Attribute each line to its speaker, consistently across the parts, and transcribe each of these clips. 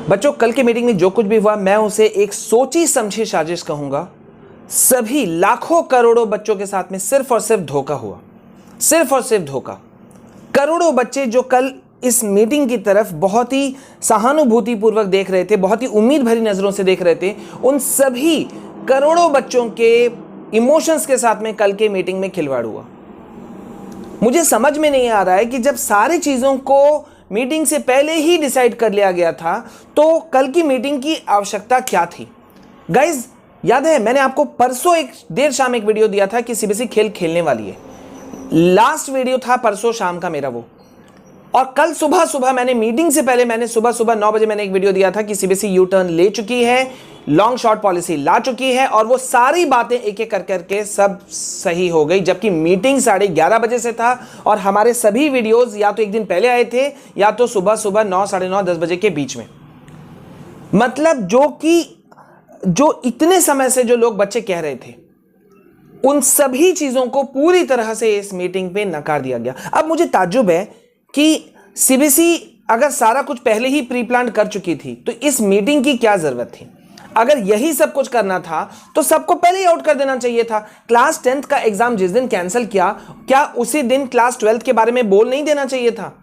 Speaker 1: बच्चों, कल की मीटिंग में जो कुछ भी हुआ मैं उसे एक सोची समझी साजिश कहूंगा। सभी लाखों करोड़ों बच्चों के साथ में सिर्फ और सिर्फ धोखा हुआ, सिर्फ और सिर्फ धोखा। करोड़ों बच्चे जो कल इस मीटिंग की तरफ बहुत ही सहानुभूतिपूर्वक देख रहे थे, बहुत ही उम्मीद भरी नजरों से देख रहे थे, उन सभी करोड़ों बच्चों के इमोशंस के साथ में कल के मीटिंग में खिलवाड़ हुआ। मुझे समझ में नहीं आ रहा है कि जब सारी चीजों को मीटिंग से पहले ही डिसाइड कर लिया गया था तो कल की मीटिंग की आवश्यकता क्या थी। गाइज, याद है मैंने आपको परसों देर शाम एक वीडियो दिया था कि सीबीएसई खेल खेलने वाली है। लास्ट वीडियो था परसों शाम का मेरा वो। और कल सुबह सुबह मैंने मीटिंग से पहले मैंने सुबह 9 बजे मैंने एक वीडियो दिया था कि सीबीएसई यू टर्न ले चुकी है, लॉन्ग शॉर्ट पॉलिसी ला चुकी है और वो सारी बातें एक एक कर करके सब सही हो गई। जबकि मीटिंग 11:30 बजे से था और हमारे सभी वीडियोस या तो एक दिन पहले आए थे या तो सुबह 9, साढ़े 9, 10 बजे के बीच में। मतलब जो इतने समय से जो लोग बच्चे कह रहे थे उन सभी चीजों को पूरी तरह से इस मीटिंग पे नकार दिया गया। अब मुझे ताज्जुब है कि सीबीएसई अगर सारा कुछ पहले ही प्री प्लान कर चुकी थी तो इस मीटिंग की क्या जरूरत थी। अगर यही सब कुछ करना था तो सबको पहले ही आउट कर देना चाहिए था। क्लास 10th का एग्जाम जिस दिन कैंसिल किया, क्या उसी दिन क्लास 12th के बारे में बोल नहीं देना चाहिए था।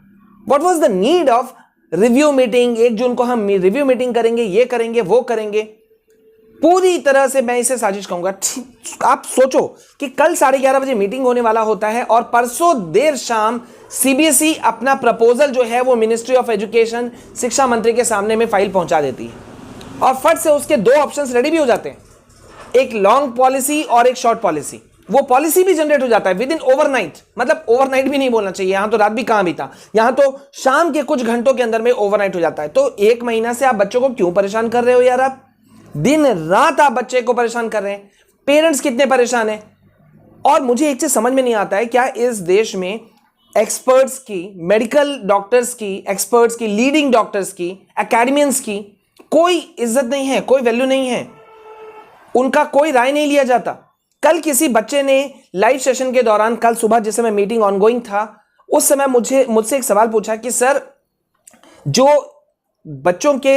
Speaker 1: What was the need of review meeting. 1 जून को हम रिव्यू मीटिंग करेंगे, ये करेंगे, वो करेंगे। पूरी तरह से मैं इसे साजिश कहूंगा। आप सोचो कि कल 11:30 बजे मीटिंग होने वाला होता है और परसों देर शाम सीबीएसई अपना प्रपोजल जो है वो मिनिस्ट्री ऑफ एजुकेशन, शिक्षा मंत्री के सामने में फाइल पहुंचा देती है और फट से उसके 2 ऑप्शंस रेडी भी हो जाते हैं, एक लॉन्ग पॉलिसी और एक शॉर्ट पॉलिसी। वो पॉलिसी भी जनरेट हो जाता है विद इन ओवरनाइट। मतलब ओवरनाइट भी नहीं बोलना चाहिए, यहां तो रात भी कहां बीता, यहां तो शाम के कुछ घंटों के अंदर में ओवरनाइट हो जाता है। तो 1 महीना से आप बच्चों को क्यों परेशान कर रहे हो यार। आप दिन रात आप बच्चे को परेशान कर रहे हैं। पेरेंट्स कितने परेशान हैं। और मुझे एक चीज समझ में नहीं आता है, क्या इस देश में एक्सपर्ट्स की, मेडिकल डॉक्टर्स की, एक्सपर्ट्स की, लीडिंग डॉक्टर्स की, एकेडमियंस की कोई इज्जत नहीं है, कोई वैल्यू नहीं है, उनका कोई राय नहीं लिया जाता। कल किसी बच्चे ने लाइव सेशन के दौरान, कल सुबह जिस समय मीटिंग ऑनगोइंग था उस समय मुझसे एक सवाल पूछा कि सर, जो बच्चों के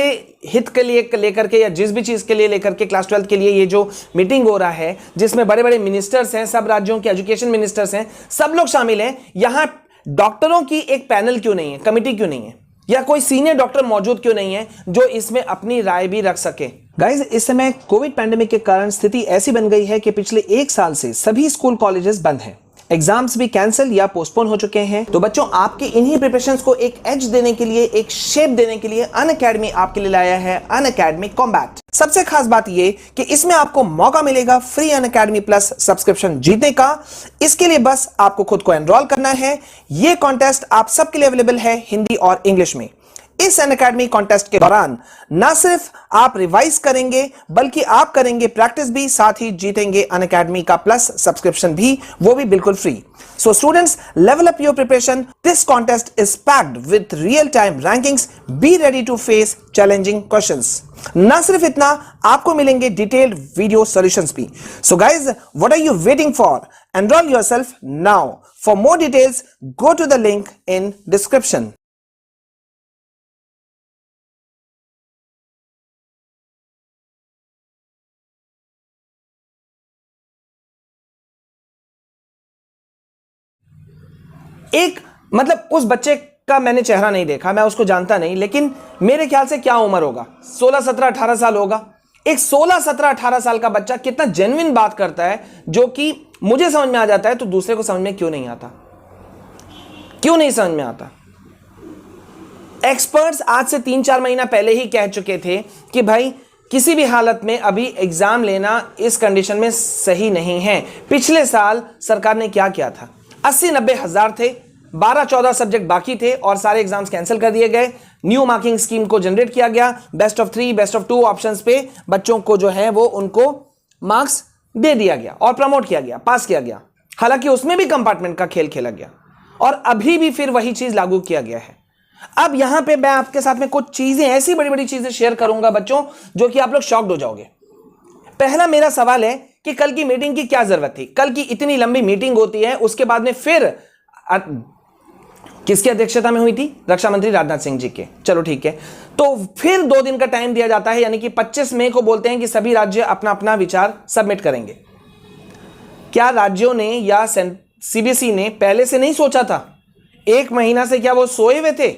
Speaker 1: हित के लिए लेकर के या जिस भी चीज के लिए लेकर के क्लास 12 के लिए ये जो मीटिंग हो रहा है जिसमें बड़े बड़े मिनिस्टर्स हैं, सब राज्यों के एजुकेशन मिनिस्टर्स हैं, सब लोग शामिल हैं, यहां डॉक्टरों की एक पैनल क्यों नहीं है, कमिटी क्यों नहीं है, या कोई सीनियर डॉक्टर मौजूद क्यों नहीं है जो इसमें अपनी राय भी रख सके। गाइज, इस समय कोविड पैंडेमिक के कारण स्थिति ऐसी बन गई है कि पिछले 1 साल से सभी स्कूल कॉलेजेस बंद हैं, एग्जाम्स भी कैंसिल या पोस्टपोन हो चुके हैं। तो बच्चों, आपके इन्हीं प्रिपरेशंस को एक एज देने के लिए, एक शेप देने के लिए अनअकैडमी आपके लिए लाया है अनअकैडमी कॉम्बैट। सबसे खास बात ये कि इसमें आपको मौका मिलेगा फ्री अनअकैडमी प्लस सब्सक्रिप्शन जीतने का। इसके लिए बस आपको खुद को एनरोल करना है। यह कॉन्टेस्ट आप सबके लिए अवेलेबल है हिंदी और इंग्लिश में। इस अनअकैडमी कॉन्टेस्ट के दौरान ना सिर्फ आप रिवाइज करेंगे बल्कि आप करेंगे प्रैक्टिस भी, साथ ही जीतेंगे अनअकैडमी का प्लस सब्सक्रिप्शन भी, वो भी बिल्कुल free. So students, level up your preparation. This contest is packed with real-time rankings. Be ready to face challenging questions. ना सिर्फ इतना, आपको मिलेंगे detailed video solutions भी। So guys, what are you waiting for? Enroll yourself now. For more details, go to the link in description. एक मतलब उस बच्चे का मैंने चेहरा नहीं देखा, मैं उसको जानता नहीं, लेकिन मेरे ख्याल से क्या उम्र होगा, 16, 17, 18 साल होगा। एक 16, 17, 18 साल का बच्चा कितना जेन्युइन बात करता है जो कि मुझे समझ में आ जाता है, तो दूसरे को समझ में क्यों नहीं आता, क्यों नहीं समझ में आता। एक्सपर्ट्स आज से 3-4 महीना पहले ही कह चुके थे कि भाई किसी भी हालत में अभी एग्जाम लेना इस कंडीशन में सही नहीं है। पिछले साल सरकार ने क्या किया था, 80-90 हजार थे, 12-14 सब्जेक्ट बाकी थे और सारे एग्जाम्स कैंसिल कर दिए गए। न्यू मार्किंग स्कीम को जनरेट किया गया, best of 3, best of 2 options पे बच्चों को जो है वो उनको मार्क्स दे दिया गया और प्रमोट किया गया, पास किया गया। हालांकि उसमें भी कंपार्टमेंट का खेल खेला गया और अभी भी फिर वही चीज लागू किया गया है। अब यहां पे मैं आपके साथ में कुछ चीजें, ऐसी बड़ी बड़ी चीजें शेयर करूंगा बच्चों, जो कि आप लोग शॉक्ड हो जाओगे। पहला मेरा सवाल है कि कल की मीटिंग की क्या जरूरत थी। कल की इतनी लंबी मीटिंग होती है, उसके बाद में फिर किसकी अध्यक्षता में हुई थी? रक्षा मंत्री राजनाथ सिंह जी के। चलो ठीक है, तो फिर 2 दिन का टाइम दिया जाता है, यानी कि 25 मई को बोलते हैं कि सभी राज्य अपना अपना विचार सबमिट करेंगे। क्या राज्यों ने या सीबीएसई ने पहले से नहीं सोचा था? 1 महीना से क्या वो सोए हुए थे?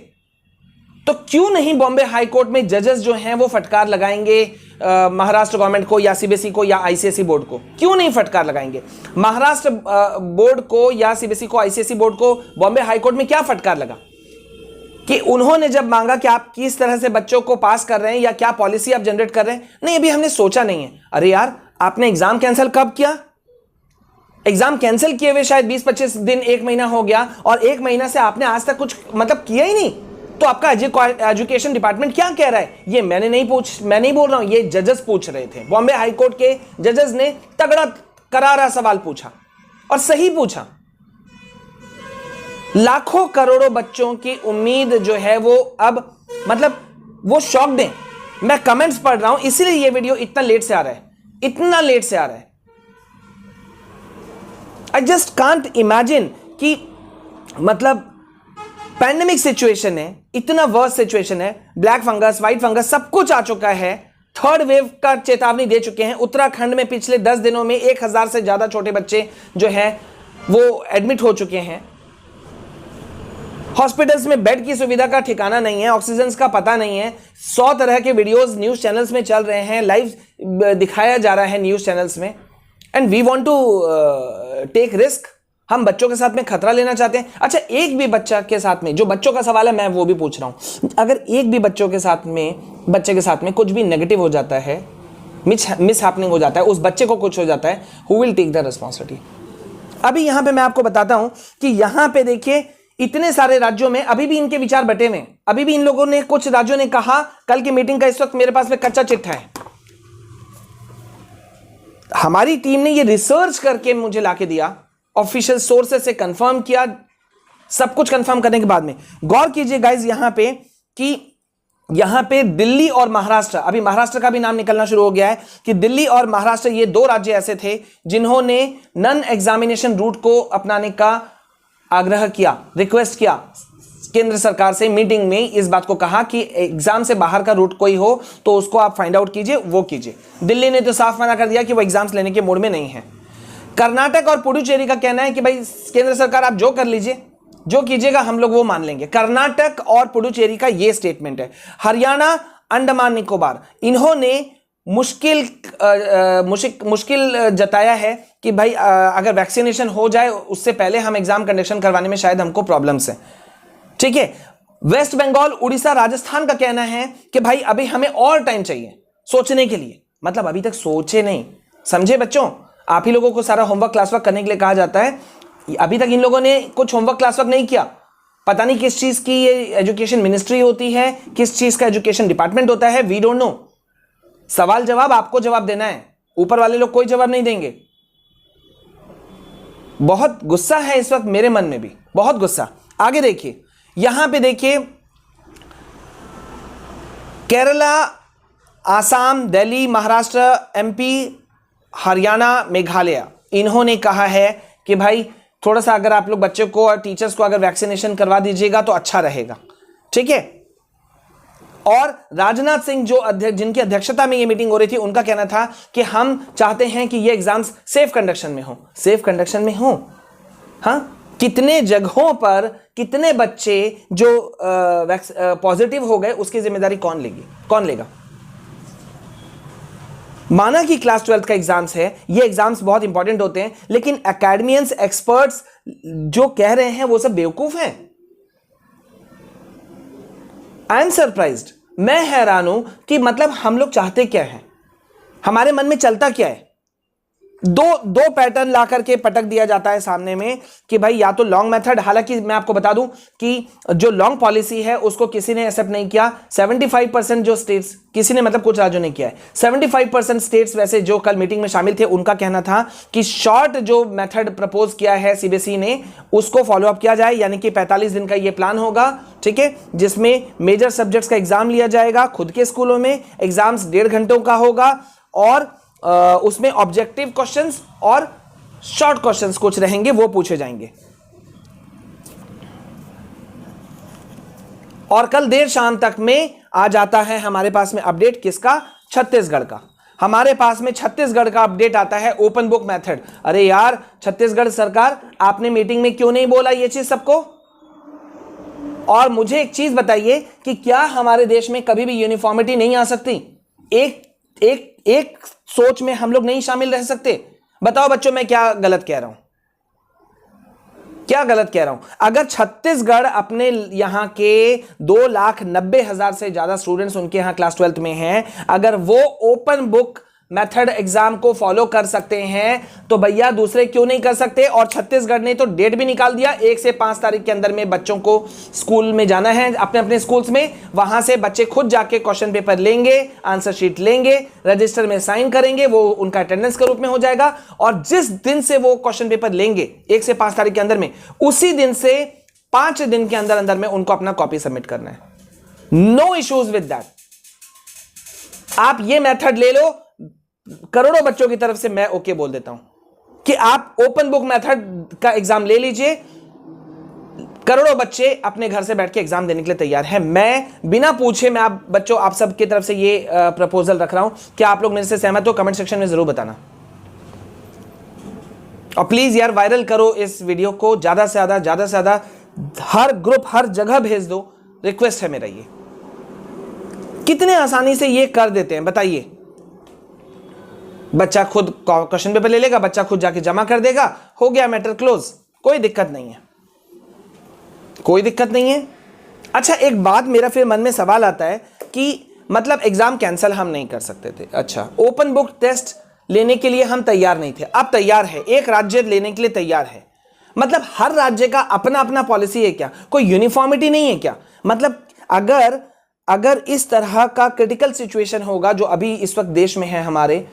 Speaker 1: तो क्यों नहीं बॉम्बे हाई कोर्ट में जजेस जो हैं वो फटकार लगाएंगे महाराष्ट्र गवर्नमेंट को या सीबीएसई को या आईसीएसई बोर्ड को? क्यों नहीं फटकार लगाएंगे? महाराष्ट्र बोर्ड को या सीबीएसई को, आईसीएसई बोर्ड को बॉम्बे हाई कोर्ट में क्या फटकार लगा कि उन्होंने जब मांगा कि आप किस तरह से बच्चों को पास कर रहे हैं या क्या पॉलिसी आप जनरेट कर रहे हैं, नहीं अभी हमने सोचा नहीं है। अरे यार, आपने एग्जाम कैंसिल कब किया? एग्जाम कैंसिल किए हुए शायद 20-25 दिन, 1 महीना हो गया, और 1 महीना से आपने आज तक कुछ मतलब किया ही नहीं। तो आपका एजुकेशन डिपार्टमेंट क्या कह रहा है? ये मैं नहीं बोल रहा हूं, ये जजेस पूछ रहे थे। बॉम्बे हाई कोर्ट के जजेस ने तगड़ा करारा सवाल पूछा और सही पूछा। लाखों करोड़ों बच्चों की उम्मीद जो है वो अब मतलब वो शॉक्ड हैं। मैं कमेंट्स पढ़ रहा हूं, इसीलिए ये वीडियो इतना लेट से आ रहा है, इतना लेट से आ रहा है। आई जस्ट कांट इमेजिन कि मतलब पैंडेमिक सिचुएशन है, इतना वर्स्ट सिचुएशन है, ब्लैक फंगस, व्हाइट फंगस सब कुछ आ चुका है, 3rd वेव का चेतावनी दे चुके हैं। उत्तराखंड में पिछले 10 दिनों में 1000 से ज्यादा छोटे बच्चे जो हैं वो एडमिट हो चुके हैं। हॉस्पिटल्स में बेड की सुविधा का ठिकाना नहीं है, ऑक्सीजन का पता नहीं है। 100 तरह के वीडियोस न्यूज चैनल्स में चल रहे हैं, लाइव दिखाया जा रहा है न्यूज चैनल्स में। And we want to take risk. हम बच्चों के साथ में खतरा लेना चाहते हैं। अच्छा, एक भी बच्चा के साथ में, जो बच्चों का सवाल है मैं वो भी पूछ रहा हूं, अगर एक भी बच्चे के साथ में कुछ भी नेगेटिव हो जाता है, मिस हैपनिंग हो जाता है, उस बच्चे को कुछ हो जाता है, who will take the responsibility? अभी यहां पे मैं आपको बताता हूं कि यहां पे देखिए इतने सारे राज्यों में अभी भी इनके विचार बटे हुए। अभी भी इन लोगों ने, कुछ राज्यों ने कहा, कल की मीटिंग का इस वक्त मेरे पास में कच्चा चिट्ठा है, हमारी टीम ने ये रिसर्च करके मुझे लाके दिया, ऑफिशियल सोर्सेस से कंफर्म किया, सब कुछ कंफर्म करने के बाद में गौर कीजिए गाइस यहां पे कि यहां पे दिल्ली और महाराष्ट्र, अभी महाराष्ट्र का भी नाम निकलना शुरू हो गया है कि दिल्ली और महाराष्ट्र ये 2 राज्य ऐसे थे जिन्होंने नॉन एग्जामिनेशन रूट को अपनाने का आग्रह किया, रिक्वेस्ट किया केंद्र सरकार से। मीटिंग में इस बात को कहा कि एग्जाम से बाहर का रूट कोई हो तो उसको आप फाइंड आउट कीजिए, वो कीजिए। दिल्ली ने तो साफ मना कर दिया कि वो एग्जाम्स लेने के मूड में नहीं है। कर्नाटक और पुडुचेरी का कहना है कि भाई केंद्र सरकार आप जो कर लीजिए, जो कीजिएगा हम लोग वो मान लेंगे। कर्नाटक और पुडुचेरी का ये स्टेटमेंट है। हरियाणा, अंडमान निकोबार, इन्होंने मुश्किल जताया है कि भाई अगर वैक्सीनेशन हो जाए उससे पहले हम एग्जाम कंडक्शन करवाने में शायद हमको प्रॉब्लम्स है। ठीक है। वेस्ट बंगाल, उड़ीसा, राजस्थान का कहना है कि भाई अभी हमें और टाइम चाहिए सोचने के लिए। मतलब अभी तक सोचे नहीं, समझे बच्चों? आप ही लोगों को सारा होमवर्क क्लास वर्क करने के लिए कहा जाता है, अभी तक इन लोगों ने कुछ होमवर्क क्लास वर्क नहीं किया। पता नहीं किस चीज की ये एजुकेशन मिनिस्ट्री होती है, किस चीज का एजुकेशन डिपार्टमेंट होता है, वी डोंट नो। सवाल जवाब आपको जवाब देना है, ऊपर वाले लोग कोई जवाब नहीं देंगे। बहुत गुस्सा है इस वक्त मेरे मन में भी, बहुत गुस्सा। आगे देखिए, यहां पे देखिए केरला, आसाम, दिल्ली, महाराष्ट्र, एमपी, हरियाणा, मेघालय, इन्होंने कहा है कि भाई थोड़ा सा अगर आप लोग बच्चों को और टीचर्स को अगर वैक्सीनेशन करवा दीजिएगा तो अच्छा रहेगा। ठीक है। और राजनाथ सिंह जो अध्यक्ष, जिनकी अध्यक्षता में ये मीटिंग हो रही थी, उनका कहना था कि हम चाहते हैं कि ये एग्जाम्स सेफ कंडक्शन में हो। सेफ कंडक्शन में हो, हाँ? कितने जगहों पर कितने बच्चे जो पॉजिटिव हो गए उसकी जिम्मेदारी कौन लेगा? माना कि क्लास 12th का एग्जाम्स है, ये एग्जाम्स बहुत इंपॉर्टेंट होते हैं, लेकिन एकेडमियंस, एक्सपर्ट्स जो कह रहे हैं वो सब बेवकूफ हैं। आई एम सरप्राइज्ड, मैं हैरान हूं कि मतलब हम लोग चाहते क्या है, हमारे मन में चलता क्या है। दो पैटर्न ला करके पटक दिया जाता है सामने में कि भाई या तो लॉन्ग मेथड, हालांकि मैं आपको बता दूं कि जो लॉन्ग पॉलिसी है उसको किसी ने एक्सेप्ट नहीं किया। 75% जो स्टेट्स, किसी ने मतलब कुछ राज्यों ने किया है, 75% स्टेट्स वैसे जो कल मीटिंग में शामिल थे उनका कहना था कि शॉर्ट जो मेथड प्रपोज किया है सीबीएसई ने उसको फॉलोअप किया जाए, यानी कि 45 दिन का ये प्लान होगा। ठीक है, जिसमें मेजर सब्जेक्ट्स का एग्जाम लिया जाएगा, खुद के स्कूलों में एग्जाम्स 1.5 घंटों का होगा और उसमें ऑब्जेक्टिव क्वेश्चंस और शॉर्ट क्वेश्चंस कुछ रहेंगे, वो पूछे जाएंगे। और कल देर शाम तक में आ जाता है हमारे पास में अपडेट किसका, छत्तीसगढ़ का। हमारे पास में छत्तीसगढ़ का अपडेट आता है ओपन बुक मेथड। अरे यार छत्तीसगढ़ सरकार, आपने मीटिंग में क्यों नहीं बोला ये चीज सबको? और मुझे एक चीज बताइए कि क्या हमारे देश में कभी भी यूनिफॉर्मिटी नहीं आ सकती? एक सोच में हम लोग नहीं शामिल रह सकते? बताओ बच्चों, मैं क्या गलत कह रहा हूं? क्या गलत कह रहा हूं? अगर छत्तीसगढ़ अपने यहां के 2,90,000 से ज्यादा स्टूडेंट्स उनके यहां क्लास 12th में हैं, अगर वो ओपन बुक मेथड एग्जाम को फॉलो कर सकते हैं तो भैया दूसरे क्यों नहीं कर सकते? और छत्तीसगढ़ ने तो डेट भी निकाल दिया, 1 से 5 तारीख के अंदर में बच्चों को स्कूल में जाना है, अपने अपने स्कूल्स में। वहां से बच्चे खुद जाके क्वेश्चन पेपर लेंगे, आंसर शीट लेंगे, रजिस्टर में साइन करेंगे, वो उनका अटेंडेंस के रूप में हो जाएगा। और जिस दिन से वो क्वेश्चन पेपर लेंगे 1 से 5 तारीख के अंदर में, उसी दिन से 5 दिन के अंदर अंदर में उनको अपना कॉपी सबमिट करना है। No issues with that. आप ये मेथड ले लो, करोड़ों बच्चों की तरफ से मैं ओके बोल देता हूं कि आप ओपन बुक मेथड का एग्जाम ले लीजिए। करोड़ों बच्चे अपने घर से बैठ के एग्जाम देने के लिए तैयार हैं। मैं बिना पूछे, मैं आप बच्चों, आप सबकी तरफ से ये प्रपोजल रख रहा हूं कि आप लोग मेरे से सहमत हो, कमेंट सेक्शन में जरूर बताना। और प्लीज यार वायरल करो इस वीडियो को, ज्यादा से ज्यादा हर ग्रुप, हर जगह भेज दो। रिक्वेस्ट है मेरा ये। कितने आसानी से ये कर देते हैं बताइए। बच्चा खुद क्वेश्चन पेपर ले लेगा, बच्चा खुद जाके जमा कर देगा, हो गया मैटर क्लोज, कोई दिक्कत नहीं है, कोई दिक्कत नहीं है। अच्छा, एक बात मेरा फिर मन में सवाल आता है कि मतलब एग्जाम कैंसिल हम नहीं कर सकते थे। अच्छा, ओपन बुक टेस्ट लेने के लिए हम तैयार नहीं थे, अब तैयार है। एक राज्य लेने के लिए तैयार है, मतलब हर राज्य का अपना अपना पॉलिसी है क्या? कोई यूनिफॉर्मिटी नहीं है क्या? मतलब अगर इस तरह का क्रिटिकल सिचुएशन होगा जो अभी इस वक्त देश में है हमारे,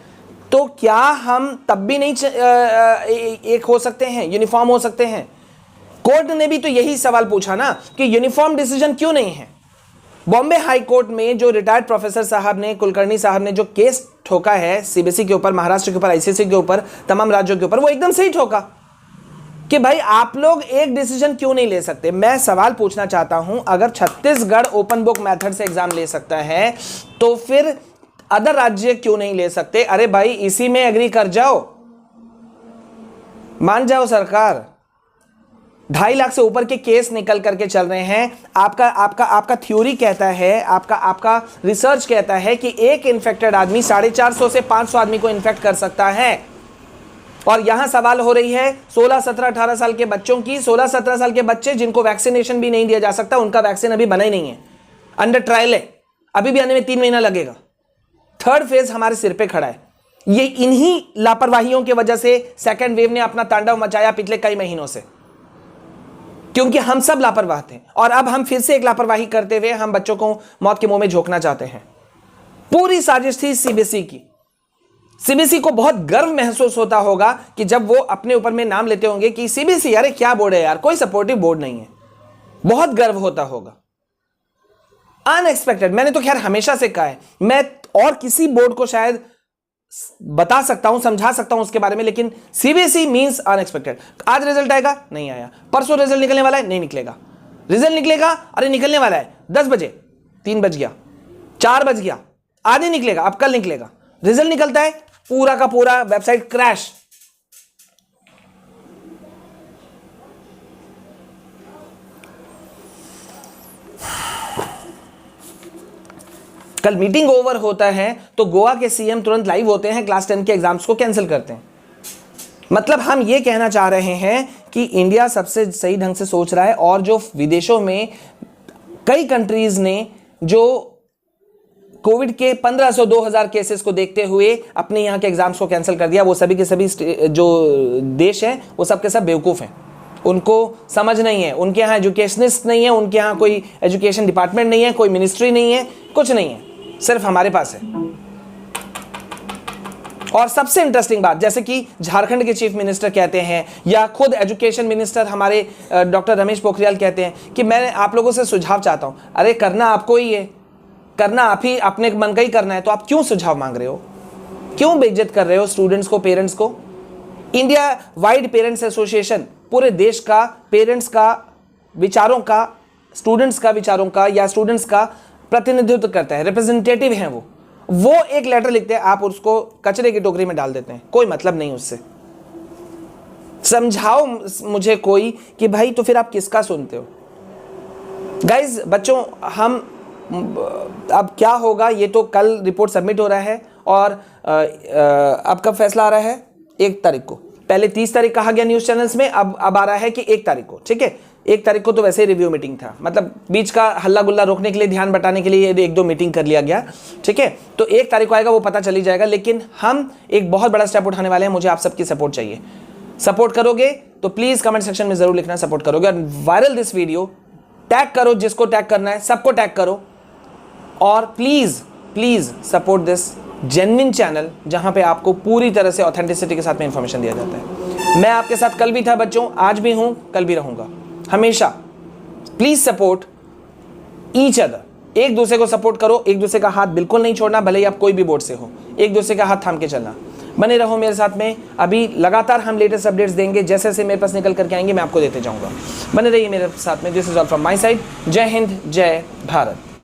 Speaker 1: तो क्या हम तब भी नहीं एक हो सकते हैं, यूनिफॉर्म हो सकते हैं? कोर्ट ने भी तो यही सवाल पूछा ना कि यूनिफॉर्म डिसीजन क्यों नहीं है। बॉम्बे हाई कोर्ट में जो रिटायर्ड प्रोफेसर साहब ने, कुलकर्णी साहब ने जो केस ठोका है सीबीएसई के ऊपर, महाराष्ट्र के ऊपर, आईसीएसई के ऊपर, तमाम राज्यों के ऊपर, वो एकदम सही ठोका कि भाई आप लोग एक डिसीजन क्यों नहीं ले सकते। मैं सवाल पूछना चाहता हूं, अगर छत्तीसगढ़ ओपन बुक मेथड से एग्जाम ले सकता है तो फिर अदर राज्य क्यों नहीं ले सकते? अरे भाई इसी में एग्री कर जाओ, मान जाओ सरकार। 2.5 लाख से ऊपर के केस निकल करके चल रहे हैं। आपका थ्योरी कहता है, आपका रिसर्च कहता है कि एक इन्फेक्टेड आदमी 450 से 500 आदमी को इन्फेक्ट कर सकता है। और यहां सवाल हो रही है 16, 17, 18 साल के बच्चों की। 16, 17 साल के बच्चे जिनको वैक्सीनेशन भी नहीं दिया जा सकता, उनका वैक्सीन अभी बना ही नहीं है, अंडर ट्रायल है, अभी भी आने में 3 महीना लगेगा। थर्ड फेज हमारे सिर पे खड़ा है। ये इन्हीं लापरवाहियों की वजह से सेकेंड वेव ने अपना तांडव मचाया पिछले कई महीनों से, क्योंकि हम सब लापरवाह थे। और अब हम फिर से एक लापरवाही करते हुए हम बच्चों को मौत के मुंह में झोंकना चाहते हैं। पूरी साजिश थी सीबीएसई की। सीबीएसई को बहुत गर्व महसूस होता होगा कि जब वो अपने ऊपर में नाम लेते होंगे कि सीबीएसई, अरे क्या बोर्ड है यार, कोई सपोर्टिव बोर्ड नहीं है। बहुत गर्व होता होगा। अनएक्सपेक्टेड, मैंने तो खैर हमेशा से कहा है, मैं और किसी बोर्ड को शायद बता सकता हूं, समझा सकता हूं उसके बारे में, लेकिन सीबीएसई मींस अनएक्सपेक्टेड। आज रिजल्ट आएगा, नहीं आया। परसों रिजल्ट निकलने वाला है, नहीं निकलेगा। रिजल्ट निकलेगा, अरे निकलने वाला है 10 बजे, 3 बज गया, 4 बज गया, आज नहीं निकलेगा, अब कल निकलेगा। रिजल्ट निकलता है, पूरा का पूरा वेबसाइट क्रैश। कल मीटिंग ओवर होता है तो गोवा के सीएम तुरंत लाइव होते हैं, क्लास 10 के एग्जाम्स को कैंसिल करते हैं। मतलब हम ये कहना चाह रहे हैं कि इंडिया सबसे सही ढंग से सोच रहा है, और जो विदेशों में कई कंट्रीज ने जो कोविड के 1500-2000 केसेस को देखते हुए अपने यहाँ के एग्जाम्स को कैंसिल कर दिया, वो सभी के सभी जो देश हैं वो सब के सब बेवकूफ़ हैं। उनको समझ नहीं है, उनके यहाँ एजुकेशनिस्ट नहीं है, उनके यहाँ कोई एजुकेशन डिपार्टमेंट नहीं है, कोई मिनिस्ट्री नहीं है, कुछ नहीं है, सिर्फ हमारे पास है। और सबसे इंटरेस्टिंग बात, जैसे कि झारखंड के चीफ मिनिस्टर कहते हैं या खुद एजुकेशन मिनिस्टर हमारे डॉक्टर रमेश पोखरियाल कहते हैं कि मैं आप लोगों से सुझाव चाहता हूं। अरे करना आपको ही है, करना आप ही अपने मन का ही करना है, तो आप क्यों सुझाव मांग रहे हो? क्यों बेइज्जत कर रहे हो स्टूडेंट्स को, पेरेंट्स को? इंडिया वाइड पेरेंट्स एसोसिएशन पूरे देश का पेरेंट्स का विचारों का स्टूडेंट्स का विचारों का या स्टूडेंट्स का प्रतिनिधित्व करता है, रिप्रेजेंटेटिव हैं वो एक लेटर लिखते हैं, आप उसको कचरे की टोकरी में डाल देते हैं, कोई मतलब नहीं उससे। समझाओ मुझे कोई कि भाई तो फिर आप किसका सुनते हो। गाइज बच्चों, हम अब क्या होगा ये तो कल रिपोर्ट सबमिट हो रहा है और अब कब फैसला आ रहा है, 1 तारीख को। पहले 30 तारीख कहा गया न्यूज चैनल्स में, अब आ रहा है कि 1 तारीख को, ठीक है। 1 तारीख को तो वैसे ही रिव्यू मीटिंग था, मतलब बीच का हल्ला गुल्ला रोकने के लिए, ध्यान बटाने के लिए 1-2 मीटिंग कर लिया गया, ठीक है। तो 1 तारीख को आएगा, वो पता चली जाएगा। लेकिन हम एक बहुत बड़ा स्टेप उठाने वाले हैं, मुझे आप सबकी सपोर्ट चाहिए। सपोर्ट करोगे तो प्लीज कमेंट सेक्शन में जरूर लिखना सपोर्ट करोगे, और वायरल दिस वीडियो, टैग करो जिसको टैग करना है, सबको टैग करो, और please support this genuine channel जहां पे आपको पूरी तरह से ऑथेंटिसिटी के साथ में इंफॉर्मेशन दिया जाता है। मैं आपके साथ कल भी था बच्चों, आज भी हूं, कल भी रहूंगा हमेशा। प्लीज सपोर्ट ईच अदर, एक दूसरे को सपोर्ट करो, एक दूसरे का हाथ बिल्कुल नहीं छोड़ना, भले ही आप कोई भी बोर्ड से हो, एक दूसरे का हाथ थाम के चलना। बने रहो मेरे साथ में, अभी लगातार हम लेटेस्ट अपडेट्स देंगे, जैसे जैसे मेरे पास निकल करके आएंगे मैं आपको देते जाऊंगा। बने रहिए मेरे साथ में। This is all from my side. जय हिंद, जय भारत।